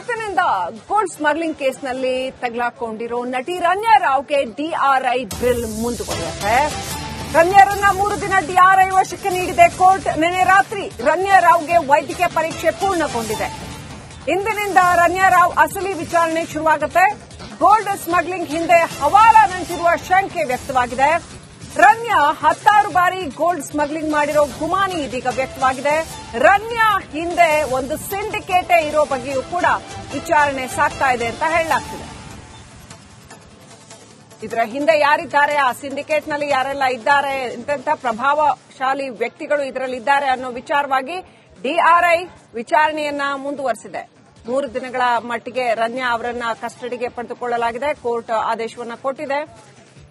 ಇವತ್ತಿನಿಂದ gold smuggling ಕೇಸ್ನಲ್ಲಿ ತಗಲಾಕೊಂಡಿರೋ ನಟಿ ರನ್ಯಾ ರಾವ್ಗೆ ಡಿಆರ್ಐ ಡ್ರಿಲ್ ಮುಂದುವರಿಯುತ್ತೆ. ರನ್ಯಾರನ್ನ 3 ದಿನ ಡಿಆರ್ಐ ವಶಕ್ಕೆ ನೀಡಿದೆ ಕೋರ್ಟ್. ನಿನ್ನೆ ರಾತ್ರಿ ರನ್ಯಾ ರಾವ್ಗೆ ವೈದ್ಯಕೀಯ ಪರೀಕ್ಷೆ ಪೂರ್ಣಗೊಂಡಿದೆ. ಇಂದಿನಿಂದ ರನ್ಯಾ ರಾವ್ ಅಸಲಿ ವಿಚಾರಣೆ ಶುರುವಾಗುತ್ತೆ. ಗೋಲ್ಡ್ ಸ್ಮಗ್ಲಿಂಗ್ ಹಿಂದೆ ಹವಾಲಾ ನಂಟಿರುವ ಶಂಕೆ ವ್ಯಕ್ತವಾಗಿದೆ. ರನ್ಯಾ 16 ಬಾರಿ ಗೋಲ್ಡ್ ಸ್ಮಗ್ಲಿಂಗ್ ಮಾಡಿರೋ ಗುಮಾನಿ ಇದೀಗ ವ್ಯಕ್ತವಾಗಿದೆ. ರನ್ಯಾ ಹಿಂದೆ ಒಂದು ಸಿಂಡಿಕೇಟೇ ಇರೋ ಬಗ್ಗೆಯೂ ಕೂಡ ವಿಚಾರಣೆ ಸಾಗ್ತಾ ಇದೆ ಅಂತ ಹೇಳಲಾಗ್ತಿದೆ. ಇದರ ಹಿಂದೆ ಯಾರಿದ್ದಾರೆ, ಆ ಸಿಂಡಿಕೇಟ್ನಲ್ಲಿ ಯಾರೆಲ್ಲ ಇದ್ದಾರೆ, ಎಂತೆಂಥ ಪ್ರಭಾವಶಾಲಿ ವ್ಯಕ್ತಿಗಳು ಇದರಲ್ಲಿದ್ದಾರೆ ಅನ್ನೋ ವಿಚಾರವಾಗಿ ಡಿಆರ್ಐ ವಿಚಾರಣೆಯನ್ನ ಮುಂದುವರೆಸಿದೆ. 3 ದಿನಗಳ ಮಟ್ಟಿಗೆ ರನ್ಯಾ ಅವರನ್ನ ಕಸ್ಟಡಿಗೆ ಪಡೆದುಕೊಳ್ಳಲಾಗಿದೆ. ಕೋರ್ಟ್ ಆದೇಶವನ್ನ ಕೊಟ್ಟಿದೆ.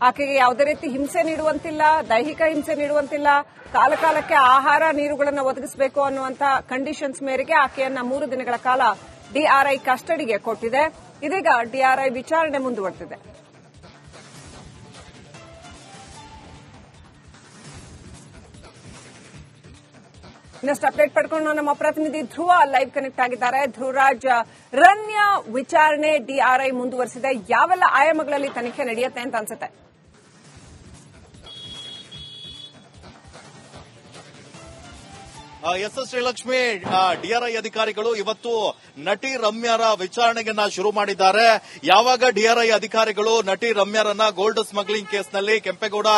ಆಕೆಗೆ ಯಾವುದೇ ರೀತಿ ಹಿಂಸೆ ನೀಡುವಂತಿಲ್ಲ, ದೈಹಿಕ ಹಿಂಸೆ ನೀಡುವಂತಿಲ್ಲ, ಕಾಲಕಾಲಕ್ಕೆ ಆಹಾರ ನೀರುಗಳನ್ನು ಒದಗಿಸಬೇಕು ಅನ್ನುವಂಥ ಕಂಡೀಷನ್ಸ್ ಮೇರೆಗೆ ಆಕೆಯನ್ನ 3 ದಿನಗಳ ಕಾಲ ಡಿಆರ್ಐ ಕಸ್ಟಡಿಗೆ ಕೊಟ್ಟಿದೆ. ಇದೀಗ ಡಿಆರ್ಐ ವಿಚಾರಣೆ ಮುಂದುವರೆದಿದೆ. ಇನ್ನಷ್ಟು ಅಪ್ಡೇಟ್ ಪಡ್ಕೊಂಡು ನಮ್ಮ ಪ್ರತಿನಿಧಿ ಧ್ರುವ ಲೈವ್ ಕನೆಕ್ಟ್ ಆಗಿದ್ದಾರೆ. ಧ್ರುವರಾಜ್, ರನ್ಯಾ ವಿಚಾರಣೆ ಡಿಆರ್ಐ ಮುಂದುವರೆಸಿದೆ. ಯಾವೆಲ್ಲ ಆಯಾಮಗಳಲ್ಲಿ ತನಿಖೆ ನಡೆಯುತ್ತೆ ಅಂತ ಅನ್ಸುತ್ತೆ? ಎಸ್ ಶ್ರೀಲಕ್ಷ್ಮಿ, ಡಿಆರ್ಐ ಅಧಿಕಾರಿಗಳು ಇವತ್ತು ನಟಿ ರಮ್ಯಾರ ವಿಚಾರಣೆಯನ್ನ ಶುರು ಮಾಡಿದ್ದಾರೆ. ಯಾವಾಗ ಡಿಆರ್ಐ ಅಧಿಕಾರಿಗಳು ನಟಿ ರಮ್ಯಾರನ್ನ ಗೋಲ್ಡ್ ಸ್ಮಗ್ಲಿಂಗ್ ಕೇಸ್ನಲ್ಲಿ ಕೆಂಪೇಗೌಡ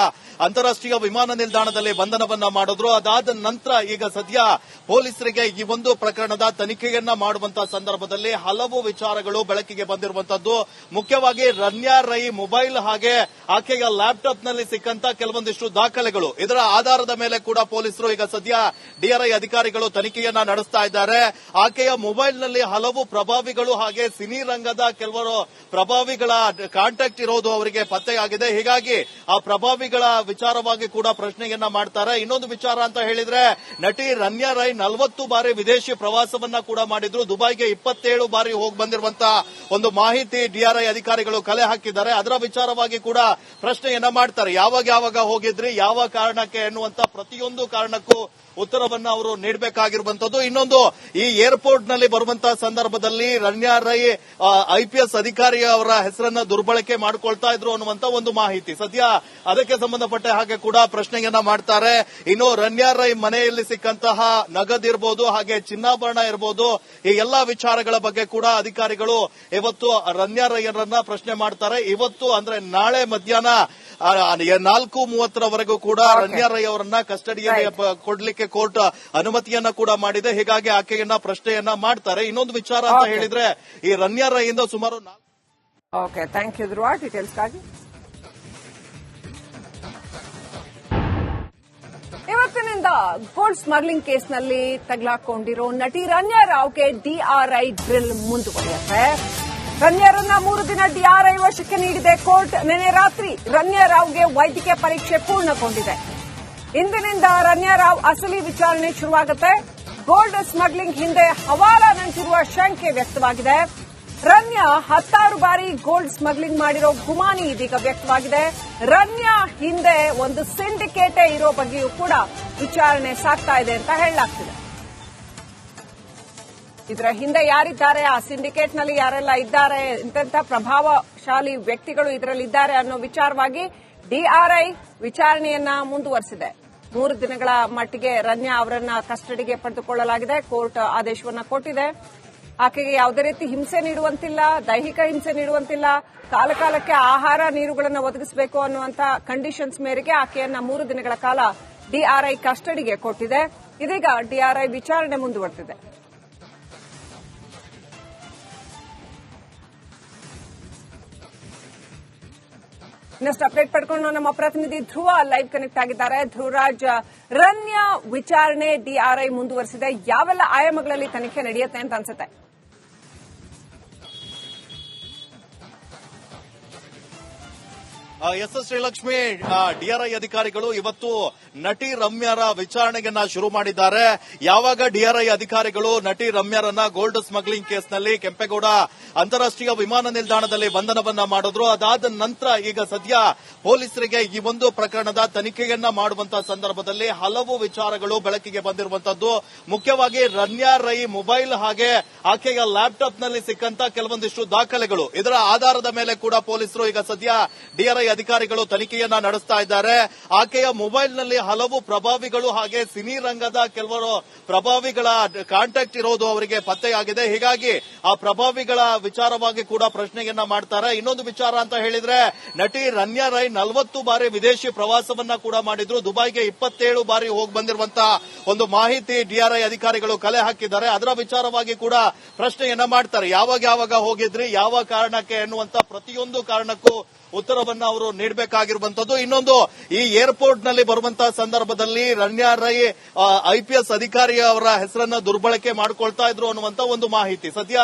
ಅಂತಾರಾಷ್ಟೀಯ ವಿಮಾನ ನಿಲ್ದಾಣದಲ್ಲಿ ಬಂಧನವನ್ನ ಮಾಡಿದ್ರು, ಅದಾದ ನಂತರ ಈಗ ಸದ್ಯ ಪೊಲೀಸರಿಗೆ ಈ ಒಂದು ಪ್ರಕರಣದ ತನಿಖೆಯನ್ನ ಮಾಡುವಂತಹ ಸಂದರ್ಭದಲ್ಲಿ ಹಲವು ವಿಚಾರಗಳು ಬೆಳಕಿಗೆ ಬಂದಿರುವಂತದ್ದು. ಮುಖ್ಯವಾಗಿ ರನ್ಯಾ ರೈ ಮೊಬೈಲ್ ಹಾಗೆ ಆಕೆಯ ಲ್ಯಾಪ್ಟಾಪ್ನಲ್ಲಿ ಸಿಕ್ಕಂತ ಕೆಲವೊಂದಿಷ್ಟು ದಾಖಲೆಗಳು, ಇದರ ಆಧಾರದ ಮೇಲೆ ಕೂಡ ಪೊಲೀಸರು ಈಗ ಸದ್ಯ ಡಿಆರ್ಐ ಅಧಿಕಾರಿಗಳು ತನಿಖೆಯನ್ನ ನಡೆಸ್ತಾ ಇದ್ದಾರೆ. ಆಕೆಯ ಮೊಬೈಲ್ನಲ್ಲಿ ಹಲವು ಪ್ರಭಾವಿಗಳು ಹಾಗೆ ಸಿನಿ ರಂಗದ ಕೆಲವರು ಪ್ರಭಾವಿಗಳ ಕಾಂಟ್ಯಾಕ್ಟ್ ಇರೋದು ಅವರಿಗೆ ಪತ್ತೆಯಾಗಿದೆ. ಹೀಗಾಗಿ ಆ ಪ್ರಭಾವಿಗಳ ವಿಚಾರವಾಗಿ ಕೂಡ ಪ್ರಶ್ನೆಯನ್ನ ಮಾಡ್ತಾರೆ. ಇನ್ನೊಂದು ವಿಚಾರ ಅಂತ ಹೇಳಿದ್ರೆ, ನಟಿ ರನ್ಯಾ ರೈ 40 ಬಾರಿ ವಿದೇಶಿ ಪ್ರವಾಸವನ್ನ ಕೂಡ ಮಾಡಿದ್ರು. ದುಬೈಗೆ 27 ಬಾರಿ ಹೋಗಿ ಬಂದಿರುವಂತಹ ಒಂದು ಮಾಹಿತಿ ಡಿಆರ್ಐ ಅಧಿಕಾರಿಗಳು ಕಲೆ ಹಾಕಿದ್ದಾರೆ. ಅದರ ವಿಚಾರವಾಗಿ ಕೂಡ ಪ್ರಶ್ನೆಯನ್ನ ಮಾಡ್ತಾರೆ. ಯಾವಾಗ ಹೋಗಿದ್ರಿ, ಯಾವ ಕಾರಣಕ್ಕೆ ಎನ್ನುವಂತ ಪ್ರತಿಯೊಂದು ಕಾರಣಕ್ಕೂ ಉತ್ತರವನ್ನ ಅವರು ನೀಡಬೇಕಾಗಿರುವಂತದ್ದು. ಇನ್ನೊಂದು, ಈ ಏರ್ಪೋರ್ಟ್ ನಲ್ಲಿ ಬರುವಂತಹ ಸಂದರ್ಭದಲ್ಲಿ ರನ್ಯಾ ರೈ ಐಪಿಎಸ್ ಅಧಿಕಾರಿ ಅವರ ಹೆಸರನ್ನ ದುರ್ಬಳಕೆ ಮಾಡಿಕೊಳ್ತಾ ಇದ್ರು ಅನ್ನುವಂತ ಒಂದು ಮಾಹಿತಿ ಸದ್ಯ ಅದಕ್ಕೆ ಸಂಬಂಧಪಟ್ಟ ಹಾಗೆ ಕೂಡ ಪ್ರಶ್ನೆಯನ್ನ ಮಾಡ್ತಾರೆ. ಇನ್ನು ರನ್ಯಾ ರೈ ಮನೆಯಲ್ಲಿ ಸಿಕ್ಕಂತಹ ನಗದಿರಬಹುದು, ಹಾಗೆ ಚಿನ್ನಾಭರಣ ಇರಬಹುದು, ಈ ಎಲ್ಲಾ ವಿಚಾರಗಳ ಬಗ್ಗೆ ಕೂಡ ಅಧಿಕಾರಿಗಳು ಇವತ್ತು ರನ್ಯಾ ರೈಯರನ್ನ ಪ್ರಶ್ನೆ ಮಾಡ್ತಾರೆ. ಇವತ್ತು ಅಂದ್ರೆ ನಾಳೆ ಮಧ್ಯಾಹ್ನ 4:30 ಕೂಡ ರನ್ಯಾ ರೈ ಅವರನ್ನ ಕಸ್ಟಡಿಯಲ್ಲಿ ಕೊಡ್ಲಿಕ್ಕೆ ಕೋರ್ಟ್ ಅನುಮತಿಯನ್ನ ಕೂಡ ಮಾಡಿದೆ. ಹೀಗಾಗಿ ಆಕೆಯನ್ನ ಪ್ರಶ್ನೆಯನ್ನ ಮಾಡ್ತಾರೆ. ಇನ್ನೊಂದು ವಿಚಾರ ಅಂತ ಹೇಳಿದ್ರೆ, ಈ ರನ್ಯಾ ರೈ ಇಂದ ಸುಮಾರು ಓಕೆ, ಥ್ಯಾಂಕ್ ಯು ಧ್ರುವ ಡೀಟೇಲ್ಸ್ಗಾಗಿ. ಇವತ್ತಿನಿಂದ ಗೋಲ್ಡ್ ಸ್ಮಗ್ಲಿಂಗ್ ಕೇಸ್ನಲ್ಲಿ ತಗಲಾಕೊಂಡಿರೋ ನಟಿ ರನ್ಯಾ ರಾವ್ಗೆ ಡಿಆರ್ಐ ಡ್ರಿಲ್ ಮುಂದುವರಿಯುತ್ತೆ. ರನ್ಯಾರನ್ನ 3 ದಿನ ಡಿಆರ್ಐ ವಶಕ್ಕೆ ನೀಡಿದೆ ಕೋರ್ಟ್. ನಿನ್ನೆ ರಾತ್ರಿ ರನ್ಯಾ ರಾವ್ಗೆ ವೈದ್ಯಕೀಯ ಪರೀಕ್ಷೆ ಪೂರ್ಣಗೊಂಡಿದೆ. ಇಂದಿನಿಂದ ರನ್ಯಾ ರಾವ್ ಅಸಲಿ ವಿಚಾರಣೆ ಶುರುವಾಗುತ್ತೆ. ಗೋಲ್ಡ್ ಸ್ಮಗ್ಲಿಂಗ್ ಹಿಂದೆ ಹವಾಲಾ ನಂಟಿರುವ ಶಂಕೆ ವ್ಯಕ್ತವಾಗಿದೆ. ರನ್ಯಾ 16 ಬಾರಿ ಗೋಲ್ಡ್ ಸ್ಮಗ್ಲಿಂಗ್ ಮಾಡಿರೋ ಗುಮಾನಿ ಇದೀಗ ವ್ಯಕ್ತವಾಗಿದೆ. ರನ್ಯಾ ಹಿಂದೆ ಒಂದು ಸಿಂಡಿಕೇಟೇ ಇರೋ ಬಗ್ಗೆಯೂ ಕೂಡ ವಿಚಾರಣೆ ಸಾಗ್ತಾ ಇದೆ ಅಂತ ಹೇಳಲಾಗ್ತಿದೆ. ಇದರ ಹಿಂದೆ ಯಾರಿದ್ದಾರೆ, ಆ ಸಿಂಡಿಕೇಟ್ನಲ್ಲಿ ಯಾರೆಲ್ಲ ಇದ್ದಾರೆ, ಎಂತೆಂಥ ಪ್ರಭಾವಶಾಲಿ ವ್ಯಕ್ತಿಗಳು ಇದರಲ್ಲಿದ್ದಾರೆ ಅನ್ನೋ ವಿಚಾರವಾಗಿ ಡಿಆರ್ಐ ವಿಚಾರಣೆಯನ್ನ ಮುಂದುವರೆಸಿದೆ. 3 ದಿನಗಳ ಮಟ್ಟಿಗೆ ರನ್ಯಾ ಅವರನ್ನ ಕಸ್ಟಡಿಗೆ ಪಡೆದುಕೊಳ್ಳಲಾಗಿದೆ. ಕೋರ್ಟ್ ಆದೇಶವನ್ನ ಕೊಟ್ಟಿದೆ. ಆಕೆಗೆ ಯಾವುದೇ ರೀತಿ ಹಿಂಸೆ ನೀಡುವಂತಿಲ್ಲ, ದೈಹಿಕ ಹಿಂಸೆ ನೀಡುವಂತಿಲ್ಲ, ಕಾಲಕಾಲಕ್ಕೆ ಆಹಾರ ನೀರುಗಳನ್ನು ಒದಗಿಸಬೇಕು ಅನ್ನುವಂಥ ಕಂಡೀಷನ್ಸ್ ಮೇರೆಗೆ ಆಕೆಯನ್ನ 3 ದಿನಗಳ ಕಾಲ ಡಿಆರ್ಐ ಕಸ್ಟಡಿಗೆ ಕೊಟ್ಟಿದೆ. ಇದೀಗ ಡಿಆರ್ಐ ವಿಚಾರಣೆ ಮುಂದುವರೆದಿದೆ. ಇನ್ನಷ್ಟು ಅಪ್ಡೇಟ್ ಪಡ್ಕೊಂಡು ನಮ್ಮ ಪ್ರತಿನಿಧಿ ಧ್ರುವ ಲೈವ್ ಕನೆಕ್ಟ್ ಆಗಿದ್ದಾರೆ. ಧ್ರುವರಾಜ್, ರನ್ಯಾ ವಿಚಾರಣೆ ಡಿಆರ್ಐ ಮುಂದುವರೆಸಿದೆ. ಯಾವೆಲ್ಲ ಆಯಾಮಗಳಲ್ಲಿ ತನಿಖೆ ನಡೆಯುತ್ತೆ ಅಂತ ಅನ್ಸುತ್ತೆ? ಎಸ್ ಎಸ್ ಶ್ರೀಲಕ್ಷ್ಮಿ ಡಿಆರ್ಐ ಅಧಿಕಾರಿಗಳು ಇವತ್ತು ನಟಿ ರಮ್ಯಾರ ವಿಚಾರಣೆಯನ್ನ ಶುರು ಮಾಡಿದ್ದಾರೆ. ಯಾವಾಗ ಡಿಆರ್ಐ ಅಧಿಕಾರಿಗಳು ನಟಿ ರಮ್ಯಾರನ್ನ ಗೋಲ್ಡ್ ಸ್ಮಗ್ಲಿಂಗ್ ಕೇಸ್ನಲ್ಲಿ ಕೆಂಪೇಗೌಡ ಅಂತಾರಾಷ್ಟ್ರೀಯ ವಿಮಾನ ನಿಲ್ದಾಣದಲ್ಲಿ ಬಂಧನವನ್ನ ಮಾಡಿದ್ರು, ಅದಾದ ನಂತರ ಈಗ ಸದ್ಯ ಪೊಲೀಸರಿಗೆ ಈ ಒಂದು ಪ್ರಕರಣದ ತನಿಖೆಯನ್ನ ಮಾಡುವಂತಹ ಸಂದರ್ಭದಲ್ಲಿ ಹಲವು ವಿಚಾರಗಳು ಬೆಳಕಿಗೆ ಬಂದಿರುವಂತದ್ದು. ಮುಖ್ಯವಾಗಿ ರಮ್ಯಾ ರೈ ಮೊಬೈಲ್ ಹಾಗೆ ಆಕೆಯ ಲ್ಯಾಪ್ಟಾಪ್ನಲ್ಲಿ ಸಿಕ್ಕಂತ ಕೆಲವೊಂದಿಷ್ಟು ದಾಖಲೆಗಳು, ಇದರ ಆಧಾರದ ಮೇಲೆ ಕೂಡ ಪೊಲೀಸರು ಈಗ ಸದ್ಯ ಡಿಆರ್ಐ ಅಧಿಕಾರಿಗಳು ತನಿಖೆಯನ್ನ ನಡೆಸ್ತಾ ಇದ್ದಾರೆ. ಆಕೆಯ ಮೊಬೈಲ್ನಲ್ಲಿ ಹಲವು ಪ್ರಭಾವಿಗಳು ಹಾಗೆ ಸಿನಿ ರಂಗದ ಕೆಲವರು ಪ್ರಭಾವಿಗಳ ಕಾಂಟ್ಯಾಕ್ಟ್ ಇರೋದು ಅವರಿಗೆ ಪತ್ತೆಯಾಗಿದೆ. ಹೀಗಾಗಿ ಆ ಪ್ರಭಾವಿಗಳ ವಿಚಾರವಾಗಿ ಕೂಡ ಪ್ರಶ್ನೆಯನ್ನ ಮಾಡ್ತಾರೆ. ಇನ್ನೊಂದು ವಿಚಾರ ಅಂತ ಹೇಳಿದ್ರೆ, ನಟಿ ರಮ್ಯಾ ರೈ 40 ಬಾರಿ ವಿದೇಶಿ ಪ್ರವಾಸವನ್ನ ಕೂಡ ಮಾಡಿದ್ರು. ದುಬೈಗೆ 27 ಬಾರಿ ಹೋಗಿ ಬಂದಿರುವಂತಹ ಒಂದು ಮಾಹಿತಿ ಡಿಆರ್ಐ ಅಧಿಕಾರಿಗಳು ಕಲೆ ಹಾಕಿದ್ದಾರೆ. ಅದರ ವಿಚಾರವಾಗಿ ಕೂಡ ಪ್ರಶ್ನೆಯನ್ನ ಮಾಡ್ತಾರೆ. ಯಾವಾಗ ಹೋಗಿದ್ರಿ, ಯಾವ ಕಾರಣಕ್ಕೆ ಎನ್ನುವಂತ ಪ್ರತಿಯೊಂದು ಕಾರಣಕ್ಕೂ ಉತ್ತರವನ್ನ ಅವರು ನೀಡಬೇಕಾಗಿರುವಂತದ್ದು. ಇನ್ನೊಂದು, ಈ ಏರ್ಪೋರ್ಟ್ ನಲ್ಲಿ ಬರುವಂತಹ ಸಂದರ್ಭದಲ್ಲಿ ರಮ್ಯಾ ರೈ ಐಪಿಎಸ್ ಅಧಿಕಾರಿ ಅವರ ಹೆಸರನ್ನ ದುರ್ಬಳಕೆ ಮಾಡಿಕೊಳ್ತಾ ಇದ್ರು ಅನ್ನುವಂತ ಒಂದು ಮಾಹಿತಿ ಸದ್ಯ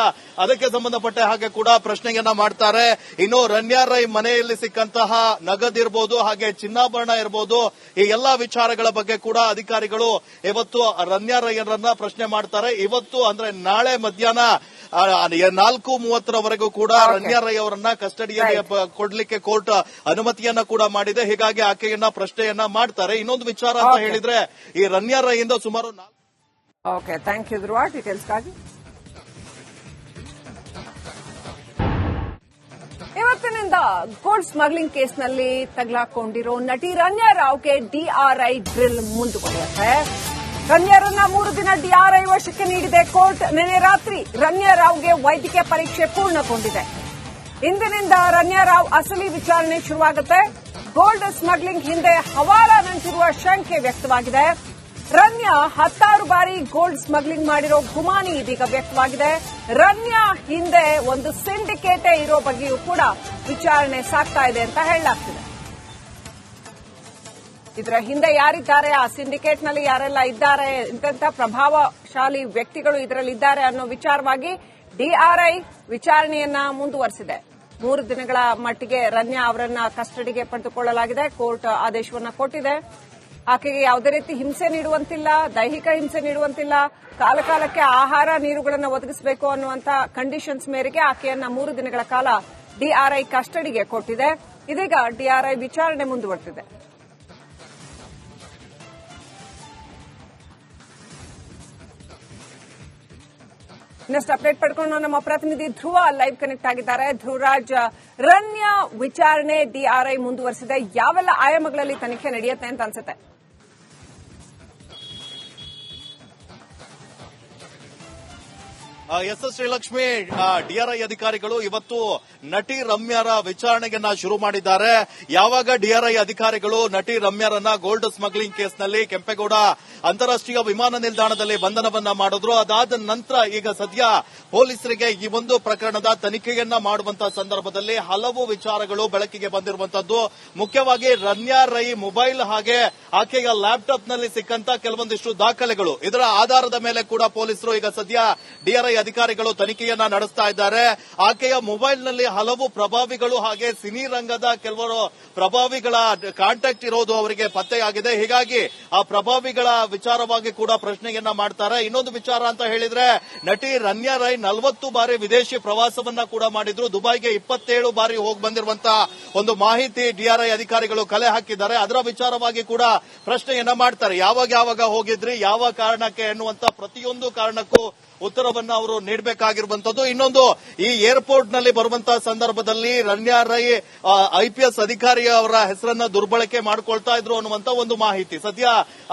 ಅದಕ್ಕೆ ಸಂಬಂಧಪಟ್ಟ ಹಾಗೆ ಕೂಡ ಪ್ರಶ್ನೆಯನ್ನ ಮಾಡ್ತಾರೆ. ಇನ್ನು ರಮ್ಯಾ ರೈ ಮನೆಯಲ್ಲಿ ಸಿಕ್ಕಂತಹ ನಗದಿರಬಹುದು ಹಾಗೆ ಚಿನ್ನಾಭರಣ ಇರಬಹುದು, ಈ ಎಲ್ಲಾ ವಿಚಾರಗಳ ಬಗ್ಗೆ ಕೂಡ ಅಧಿಕಾರಿಗಳು ಇವತ್ತು ರಮ್ಯಾ ರೈಯರನ್ನ ಪ್ರಶ್ನೆ ಮಾಡ್ತಾರೆ. ಇವತ್ತು ಅಂದ್ರೆ ನಾಳೆ ಮಧ್ಯಾಹ್ನ 4:30 ಕೂಡ ರಮ್ಯಾ ರೈ ಅವರನ್ನ ಕಸ್ಟಡಿಯಲ್ಲಿ ಕೊಡ್ಲಿಕ್ಕೆ ಕೋರ್ಟ್ ಅನುಮತಿಯನ್ನ ಕೂಡ ಮಾಡಿದೆ. ಹೀಗಾಗಿ ಆಕೆಯನ್ನ ಪ್ರಶ್ನೆಯನ್ನ ಮಾಡ್ತಾರೆ. ಇನ್ನೊಂದು ವಿಚಾರ ಅಂತ ಹೇಳಿದ್ರೆ, ಈ ರಮ್ಯಾ ರೈಯಿಂದ ಸುಮಾರು ಓಕೆ, ಥ್ಯಾಂಕ್ ಯು ಧ್ರುವ ಡೀಟೇಲ್ಸ್ಗಾಗಿ. ಇವತ್ತಿನಿಂದ ಗೋಲ್ಡ್ ಸ್ಮಗ್ಲಿಂಗ್ ಕೇಸ್ನಲ್ಲಿ ತಗಲಾಕೊಂಡಿರೋ ನಟಿ ರಮ್ಯಾ ರಾವ್ಗೆ ಡಿಆರ್ಐ ಡ್ರಿಲ್ ಮುಂದುವರಿಯುತ್ತೆ. ರಮ್ಯಾರನ್ನ 3 ದಿನ ಡಿಆರ್ಐ ವಶಕ್ಕೆ ನೀಡಿದೆ ಕೋರ್ಟ್. ನಿನ್ನೆ ರಾತ್ರಿ ರಮ್ಯಾ ರಾವ್ಗೆ ವೈದ್ಯಕೀಯ ಪರೀಕ್ಷೆ ಪೂರ್ಣಗೊಂಡಿದೆ. ಇಂದಿನಿಂದ ರಮ್ಯಾ ರಾವ್ ಅಸಲಿ ವಿಚಾರಣೆ ಶುರುವಾಗುತ್ತೆ. ಗೋಲ್ಡ್ ಸ್ಮಗ್ಲಿಂಗ್ ಹಿಂದೆ ಹವಾಲಾ ನಂಟಿರುವ ಶಂಕೆ ವ್ಯಕ್ತವಾಗಿದೆ. ರಮ್ಯಾ 16 ಬಾರಿ ಗೋಲ್ಡ್ ಸ್ಮಗ್ಲಿಂಗ್ ಮಾಡಿರೋ ಗುಮಾನಿ ಇದೀಗ ವ್ಯಕ್ತವಾಗಿದೆ. ರಮ್ಯಾ ಹಿಂದೆ ಒಂದು ಸಿಂಡಿಕೇಟೇ ಇರೋ ಬಗ್ಗೆಯೂ ಕೂಡ ವಿಚಾರಣೆ ಸಾಗ್ತಾ ಇದೆ ಅಂತ ಹೇಳಲಾಗ್ತಿದೆ. ಇದರ ಹಿಂದೆ ಯಾರಿದ್ದಾರೆ, ಆ ಸಿಂಡಿಕೇಟ್ನಲ್ಲಿ ಯಾರೆಲ್ಲ ಇದ್ದಾರೆ, ಇಂಥ ಪ್ರಭಾವಶಾಲಿ ವ್ಯಕ್ತಿಗಳು ಇದರಲ್ಲಿ ಇದ್ದಾರೆ ಅನ್ನೋ ವಿಚಾರವಾಗಿ ಡಿಆರ್ಐ ವಿಚಾರಣೆಯನ್ನ ಮುಂದುವರೆಸಿದೆ. 3 ದಿನಗಳ ಮಟ್ಟಿಗೆ ರಮ್ಯಾ ಅವರನ್ನ ಕಸ್ಟಡಿಗೆ ಪಡೆದುಕೊಳ್ಳಲಾಗಿದೆ. ಕೋರ್ಟ್ ಆದೇಶವನ್ನ ಕೊಟ್ಟಿದೆ. ಆಕೆಗೆ ಯಾವುದೇ ರೀತಿ ಹಿಂಸೆ ನೀಡುವಂತಿಲ್ಲ, ದೈಹಿಕ ಹಿಂಸೆ ನೀಡುವಂತಿಲ್ಲ, ಕಾಲಕಾಲಕ್ಕೆ ಆಹಾರ ನೀರುಗಳನ್ನು ಒದಗಿಸಬೇಕು ಅನ್ನುವಂತ ಕಂಡೀಷನ್ಸ್ ಮೇರೆಗೆ ಆಕೆಯನ್ನ 3 ದಿನಗಳ ಕಾಲ ಡಿಆರ್ಐ ಕಸ್ಟಡಿಗೆ ಕೊಟ್ಟಿದೆ. ಇದೀಗ ಡಿಆರ್ಐ ವಿಚಾರಣೆ ಮುಂದುವರೆದಿದೆ. ಇನ್ನಷ್ಟು ಅಪ್ಡೇಟ್ ಪಡ್ಕೊಂಡು ನಮ್ಮ ಪ್ರತಿನಿಧಿ ಧ್ರುವ ಲೈವ್ ಕನೆಕ್ಟ್ ಆಗಿದ್ದಾರೆ. ಧ್ರುವರಾಜ್, ರಮ್ಯಾ ವಿಚಾರಣೆ ಡಿಆರ್ಐ ಮುಂದುವರೆಸಿದೆ. ಯಾವೆಲ್ಲ ಆಯಾಮಗಳಲ್ಲಿ ತನಿಖೆ ನಡೆಯುತ್ತೆ ಅಂತ ಅನ್ಸುತ್ತೆ? ಎಸ್ ಎಸ್ ಶ್ರೀಲಕ್ಷ್ಮಿ ಡಿಆರ್ಐ ಅಧಿಕಾರಿಗಳು ಇವತ್ತು ನಟಿ ರಮ್ಯಾರ ವಿಚಾರಣೆಯನ್ನ ಶುರು ಮಾಡಿದ್ದಾರೆ. ಯಾವಾಗ ಡಿಆರ್ಐ ಅಧಿಕಾರಿಗಳು ನಟಿ ರಮ್ಯಾರನ್ನ ಗೋಲ್ಡ್ ಸ್ಮಗ್ಲಿಂಗ್ ಕೇಸ್ನಲ್ಲಿ ಕೆಂಪೇಗೌಡ ಅಂತಾರಾಷ್ಟ್ರೀಯ ವಿಮಾನ ನಿಲ್ದಾಣದಲ್ಲಿ ಬಂಧನವನ್ನ ಮಾಡಿದ್ರು, ಅದಾದ ನಂತರ ಈಗ ಸದ್ಯ ಪೊಲೀಸರಿಗೆ ಈ ಒಂದು ಪ್ರಕರಣದ ತನಿಖೆಯನ್ನ ಮಾಡುವಂತಹ ಸಂದರ್ಭದಲ್ಲಿ ಹಲವು ವಿಚಾರಗಳು ಬೆಳಕಿಗೆ ಬಂದಿರುವಂತದ್ದು. ಮುಖ್ಯವಾಗಿ ರಮ್ಯಾ ರೈ ಮೊಬೈಲ್ ಹಾಗೆ ಆಕೆಯ ಲ್ಯಾಪ್ಟಾಪ್ನಲ್ಲಿ ಸಿಕ್ಕಂತ ಕೆಲವೊಂದಿಷ್ಟು ದಾಖಲೆಗಳು, ಇದರ ಆಧಾರದ ಮೇಲೆ ಕೂಡ ಪೊಲೀಸರು ಈಗ ಸದ್ಯ ಡಿಆರ್ಐ ಅಧಿಕಾರಿಗಳು ತನಿಖೆಯನ್ನ ನಡೆಸ್ತಾ ಇದ್ದಾರೆ. ಆಕೆಯ ಮೊಬೈಲ್ನಲ್ಲಿ ಹಲವು ಪ್ರಭಾವಿಗಳು ಹಾಗೆ ಸಿನಿ ರಂಗದ ಕೆಲವರು ಪ್ರಭಾವಿಗಳ ಕಾಂಟ್ಯಾಕ್ಟ್ ಇರೋದು ಅವರಿಗೆ ಪತ್ತೆಯಾಗಿದೆ. ಹೀಗಾಗಿ ಆ ಪ್ರಭಾವಿಗಳ ವಿಚಾರವಾಗಿ ಕೂಡ ಪ್ರಶ್ನೆಯನ್ನ ಮಾಡ್ತಾರೆ. ಇನ್ನೊಂದು ವಿಚಾರ ಅಂತ ಹೇಳಿದ್ರೆ, ನಟಿ ರಮ್ಯಾ ರೈ 40 ಬಾರಿ ವಿದೇಶಿ ಪ್ರವಾಸವನ್ನ ಕೂಡ ಮಾಡಿದ್ರು. ದುಬೈಗೆ 27 ಬಾರಿ ಹೋಗಿ ಬಂದಿರುವಂತಹ ಒಂದು ಮಾಹಿತಿ ಡಿಆರ್ಐ ಅಧಿಕಾರಿಗಳು ಕಲೆ ಹಾಕಿದ್ದಾರೆ. ಅದರ ವಿಚಾರವಾಗಿ ಕೂಡ ಪ್ರಶ್ನೆಯನ್ನ ಮಾಡ್ತಾರೆ. ಯಾವಾಗ ಹೋಗಿದ್ರಿ, ಯಾವ ಕಾರಣಕ್ಕೆ ಎನ್ನುವಂತ ಪ್ರತಿಯೊಂದು ಕಾರಣಕ್ಕೂ ಉತ್ತರವನ್ನ ಅವರು ನೀಡಬೇಕಾಗಿರುವಂತದ್ದು. ಇನ್ನೊಂದು, ಈ ಏರ್ಪೋರ್ಟ್ ನಲ್ಲಿ ಬರುವಂತಹ ಸಂದರ್ಭದಲ್ಲಿ ರಮ್ಯಾ ರೈ ಐಪಿಎಸ್ ಅಧಿಕಾರಿ ಅವರ ಹೆಸರನ್ನ ದುರ್ಬಳಕೆ ಮಾಡಿಕೊಳ್ತಾ ಇದ್ರು ಅನ್ನುವಂತ ಒಂದು ಮಾಹಿತಿ ಸದ್ಯ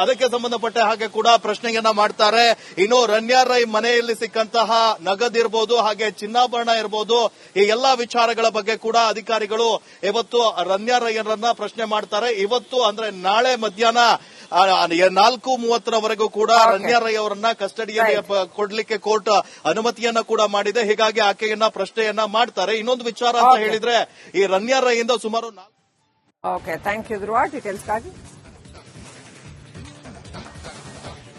ಅದಕ್ಕೆ ಸಂಬಂಧಪಟ್ಟ ಹಾಗೆ ಕೂಡ ಪ್ರಶ್ನೆಯನ್ನ ಮಾಡ್ತಾರೆ. ಇನ್ನು ರಮ್ಯಾ ರೈ ಮನೆಯಲ್ಲಿ ಸಿಕ್ಕಂತಹ ನಗದಿರಬಹುದು ಹಾಗೆ ಚಿನ್ನಾಭರಣ ಇರಬಹುದು, ಈ ಎಲ್ಲಾ ವಿಚಾರಗಳ ಬಗ್ಗೆ ಕೂಡ ಅಧಿಕಾರಿಗಳು ಇವತ್ತು ರಮ್ಯಾ ರೈಯರನ್ನ ಪ್ರಶ್ನೆ ಮಾಡ್ತಾರೆ. ಇವತ್ತು ಅಂದ್ರೆ ನಾಳೆ ಮಧ್ಯಾಹ್ನ 4:30 ಕೂಡ ರಮ್ಯಾ ರೈ ಅವರನ್ನ ಕಸ್ಟಡಿಯಲ್ಲಿ ಕೊಡ್ಲಿಕ್ಕೆ ಕೋರ್ಟ್ ಅನುಮತಿಯನ್ನ ಕೂಡ ಮಾಡಿದೆ. ಹೀಗಾಗಿ ಆಕೆಯನ್ನ ಪ್ರಶ್ನೆಯನ್ನ ಮಾಡ್ತಾರೆ. ಇನ್ನೊಂದು ವಿಚಾರ ಅಂತ ಹೇಳಿದ್ರೆ, ಈ ರಮ್ಯಾ ರೈಯಿಂದ ಸುಮಾರು ಓಕೆ, ಥ್ಯಾಂಕ್ ಯು ಧ್ರುವ ಡೀಟೇಲ್ಸ್ಗಾಗಿ.